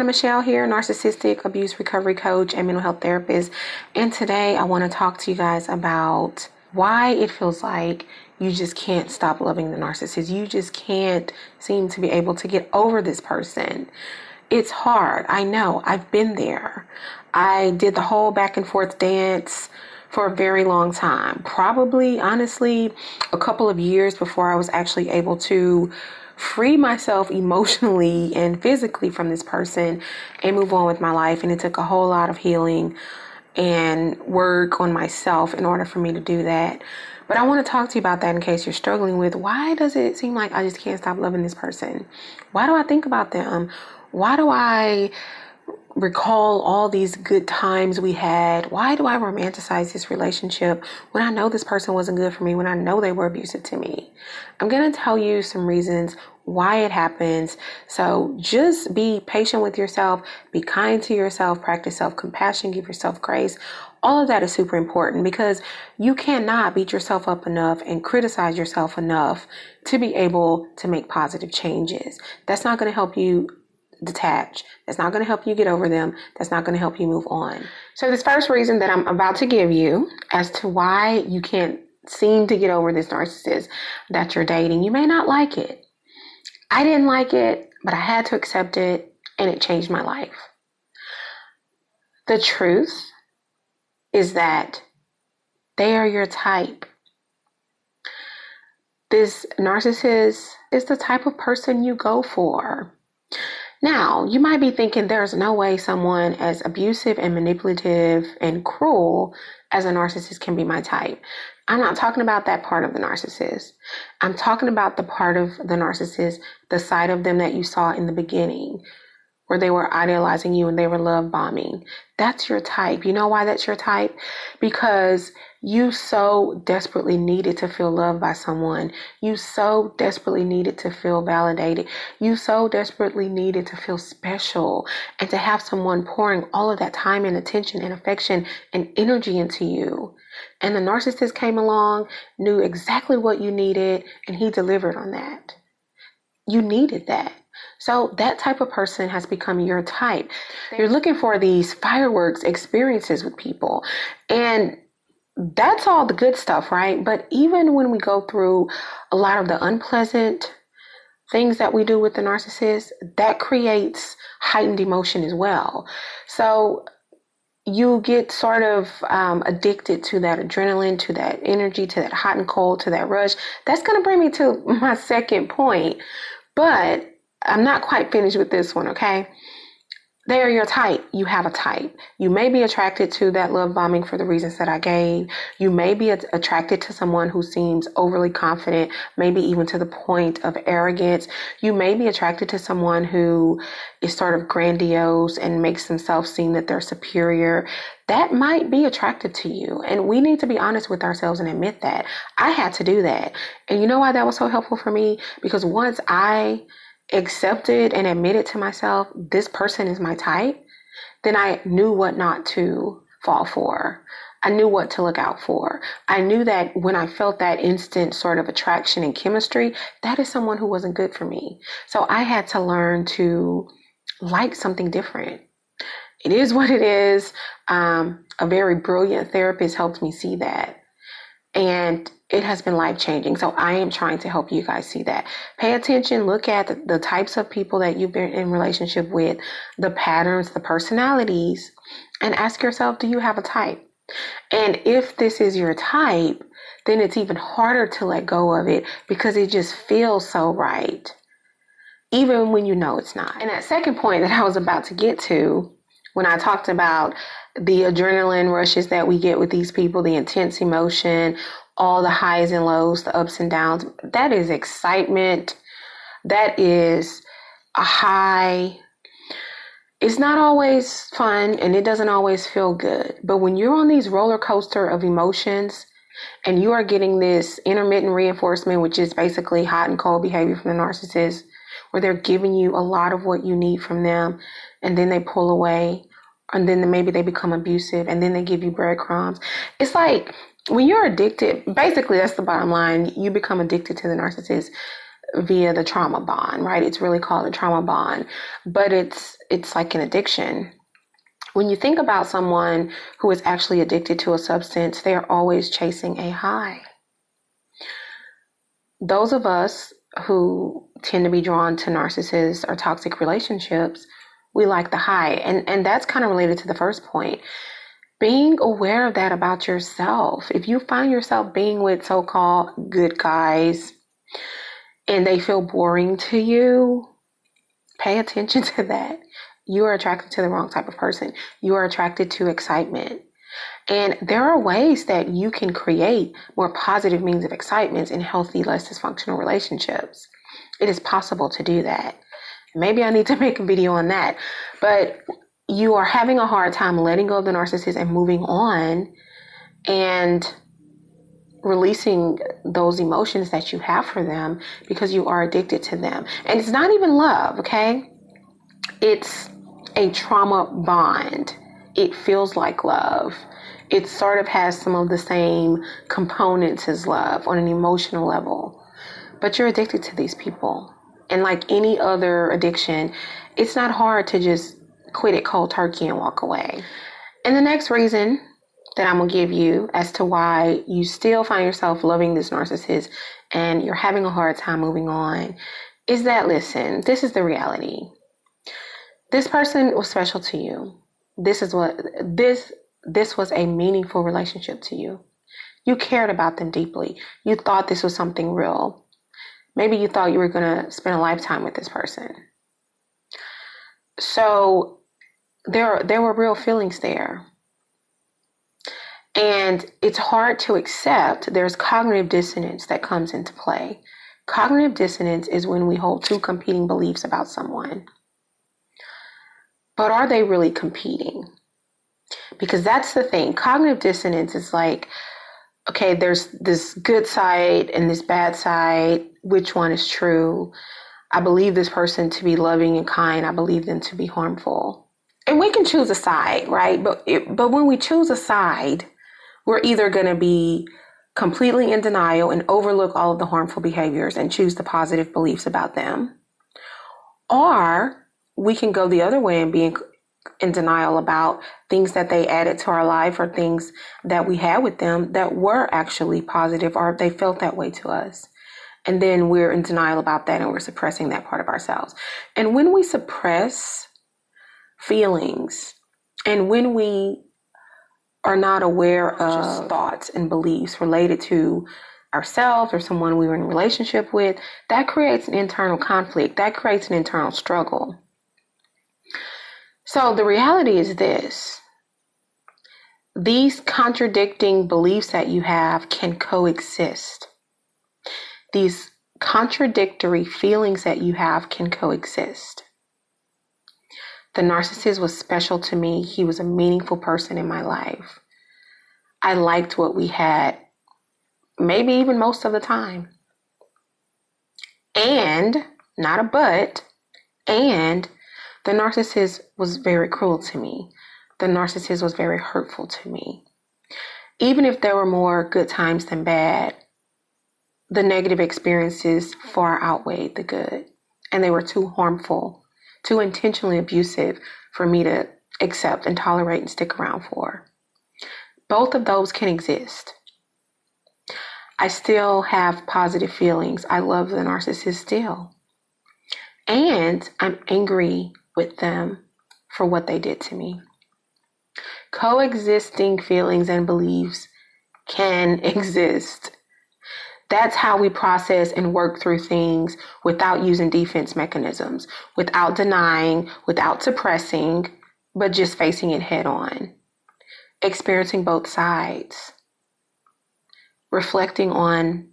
I'm Michelle here, Narcissistic Abuse Recovery Coach and Mental Health Therapist. And today I want to talk to you guys about why it feels like you just can't stop loving the narcissist. You just can't seem to be able to get over this person. It's hard. I know. I've been there. I did the whole back and forth dance for a very long time. Probably, honestly, a couple of years before I was actually able to free myself emotionally and physically from this person and move on with my life. And it took a whole lot of healing and work on myself in order for me to do that. But I want to talk to you about that in case you're struggling with, why does it seem like I just can't stop loving this person? Why do I think about them? Why do I recall all these good times we had? Why do I romanticize this relationship when I know this person wasn't good for me, when I know they were abusive to me? I'm going to tell you some reasons why it happens. So just be patient with yourself, be kind to yourself, practice self-compassion, give yourself grace. All of that is super important because you cannot beat yourself up enough and criticize yourself enough to be able to make positive changes. That's not going to help you detach. That's not going to help you get over them. That's not going to help you move on. So this first reason that I'm about to give you as to why you can't seem to get over this narcissist that you're dating, you may not like it. I didn't like it, but I had to accept it, and it changed my life. The truth is that they are your type. This narcissist is the type of person you go for. Now, you might be thinking there's no way someone as abusive and manipulative and cruel as a narcissist can be my type. I'm not talking about that part of the narcissist. I'm talking about the part of the narcissist, the side of them that you saw in the beginning, where they were idealizing you and they were love bombing. That's your type. You know why that's your type? Because you so desperately needed to feel loved by someone. You so desperately needed to feel validated. You so desperately needed to feel special and to have someone pouring all of that time and attention and affection and energy into you. And the narcissist came along, knew exactly what you needed, and he delivered on that. You needed that. So that type of person has become your type. You're looking for these fireworks experiences with people. And that's all the good stuff, right? But even when we go through a lot of the unpleasant things that we do with the narcissist, that creates heightened emotion as well. So you get sort of addicted to that adrenaline, to that energy, to that hot and cold, to that rush. That's going to bring me to my second point. But I'm not quite finished with this one, okay? They are your type. You have a type. You may be attracted to that love bombing for the reasons that I gave. You may be attracted to someone who seems overly confident, maybe even to the point of arrogance. You may be attracted to someone who is sort of grandiose and makes themselves seem that they're superior. That might be attracted to you. And we need to be honest with ourselves and admit that. I had to do that. And you know why that was so helpful for me? Because once I accepted and admitted to myself, this person is my type, then I knew what not to fall for. I knew what to look out for. I knew that when I felt that instant sort of attraction and chemistry, that is someone who wasn't good for me. So I had to learn to like something different. It is what it is. A very brilliant therapist helped me see that. And it has been life-changing. So I am trying to help you guys see that. Pay attention, look at the types of people that you've been in relationship with, the patterns, the personalities, and ask yourself, do you have a type? And if this is your type, then it's even harder to let go of it because it just feels so right, even when you know it's not. And that second point that I was about to get to, when I talked about the adrenaline rushes that we get with these people, the intense emotion, all the highs and lows, the ups and downs, that is excitement. That is a high. It's not always fun and it doesn't always feel good. But when you're on these roller coaster of emotions and you are getting this intermittent reinforcement, which is basically hot and cold behavior from the narcissist, where they're giving you a lot of what you need from them and then they pull away, and then maybe they become abusive and then they give you breadcrumbs. It's like when you're addicted, basically that's the bottom line. You become addicted to the narcissist. via the trauma bond, right? It's really called a trauma bond, but it's like an addiction. When you think about someone who is actually addicted to a substance, they are always chasing a high. Those of us who tend to be drawn to narcissists or toxic relationships, we like the high. And that's kind of related to the first point. Being aware of that about yourself. If you find yourself being with so-called good guys and they feel boring to you, pay attention to that. You are attracted to the wrong type of person. You are attracted to excitement. And there are ways that you can create more positive means of excitement in healthy, less dysfunctional relationships. It is possible to do that. Maybe I need to make a video on that. But you are having a hard time letting go of the narcissist and moving on and releasing those emotions that you have for them because you are addicted to them. And it's not even love, okay? It's a trauma bond. It feels like love. It sort of has some of the same components as love on an emotional level. But you're addicted to these people. And like any other addiction, it's not hard to just quit it cold turkey and walk away. And the next reason that I'm going to give you as to why you still find yourself loving this narcissist and you're having a hard time moving on is that, listen, this is the reality. This person was special to you. This was a meaningful relationship to you. You cared about them deeply. You thought this was something real. Maybe you thought you were going to spend a lifetime with this person. So there were real feelings there. And it's hard to accept. There's cognitive dissonance that comes into play. Cognitive dissonance is when we hold two competing beliefs about someone. But are they really competing? Because that's the thing. Cognitive dissonance is like, okay, there's this good side and this bad side. Which one is true? I believe this person to be loving and kind. I believe them to be harmful. And we can choose a side, right? But when we choose a side, we're either going to be completely in denial and overlook all of the harmful behaviors and choose the positive beliefs about them. Or we can go the other way and be in denial about things that they added to our life or things that we had with them that were actually positive or they felt that way to us. And then we're in denial about that and we're suppressing that part of ourselves. And when we suppress feelings and when we are not aware of thoughts and beliefs related to ourselves or someone we were in a relationship with, that creates an internal conflict. That creates an internal struggle. So the reality is this. These contradicting beliefs that you have can coexist. These contradictory feelings that you have can coexist. The narcissist was special to me. He was a meaningful person in my life. I liked what we had, maybe even most of the time. And, not a but, and the narcissist was very cruel to me. The narcissist was very hurtful to me. Even if there were more good times than bad, the negative experiences far outweighed the good. And they were too harmful, too intentionally abusive for me to accept and tolerate and stick around for. Both of those can exist. I still have positive feelings. I love the narcissist still. And I'm angry with them for what they did to me. Coexisting feelings and beliefs can exist. That's how we process and work through things without using defense mechanisms, without denying, without suppressing, but just facing it head on. Experiencing both sides. Reflecting on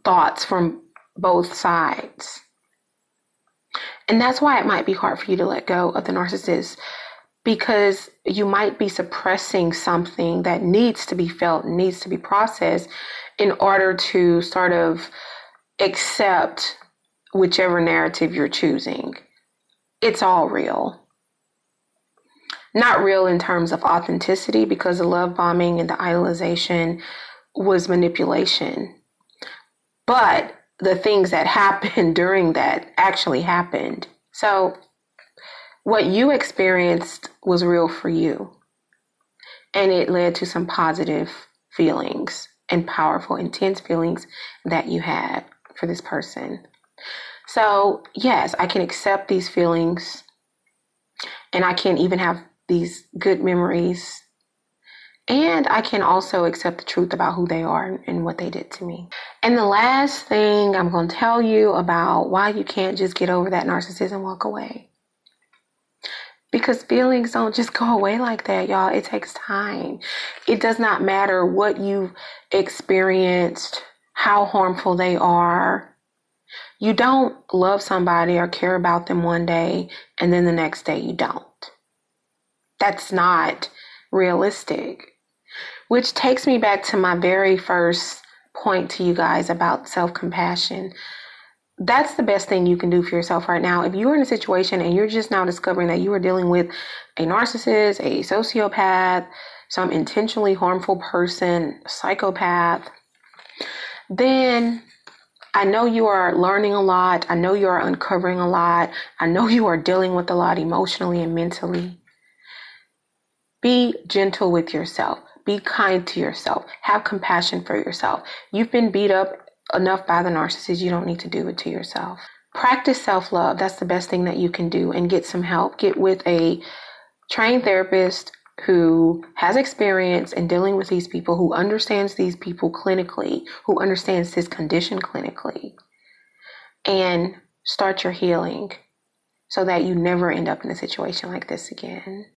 thoughts from both sides. And that's why it might be hard for you to let go of the narcissist, because you might be suppressing something that needs to be felt, needs to be processed in order to sort of accept whichever narrative you're choosing. It's all real. Not real in terms of authenticity, because the love bombing and the idolization was manipulation. But the things that happened during that actually happened. So what you experienced was real for you, and it led to some positive feelings and powerful, intense feelings that you had for this person. So yes, I can accept these feelings, and I can even have these good memories, and I can also accept the truth about who they are and what they did to me. And the last thing I'm going to tell you about why you can't just get over that narcissism and walk away. Because feelings don't just go away like that, y'all. It takes time. It does not matter what you've experienced, how harmful they are. You don't love somebody or care about them one day, and then the next day you don't. That's not realistic. Which takes me back to my very first point to you guys about self-compassion. That's the best thing you can do for yourself right now. If you're in a situation and you're just now discovering that you are dealing with a narcissist, a sociopath, some intentionally harmful person, psychopath, then I know you are learning a lot. I know you are uncovering a lot. I know you are dealing with a lot emotionally and mentally. Be gentle with yourself. Be kind to yourself. Have compassion for yourself. You've been beat up enough by the narcissist. You don't need to do it to yourself. Practice self-love. That's the best thing that you can do, and get some help. Get with a trained therapist who has experience in dealing with these people, who understands these people clinically, who understands this condition clinically, and start your healing so that you never end up in a situation like this again.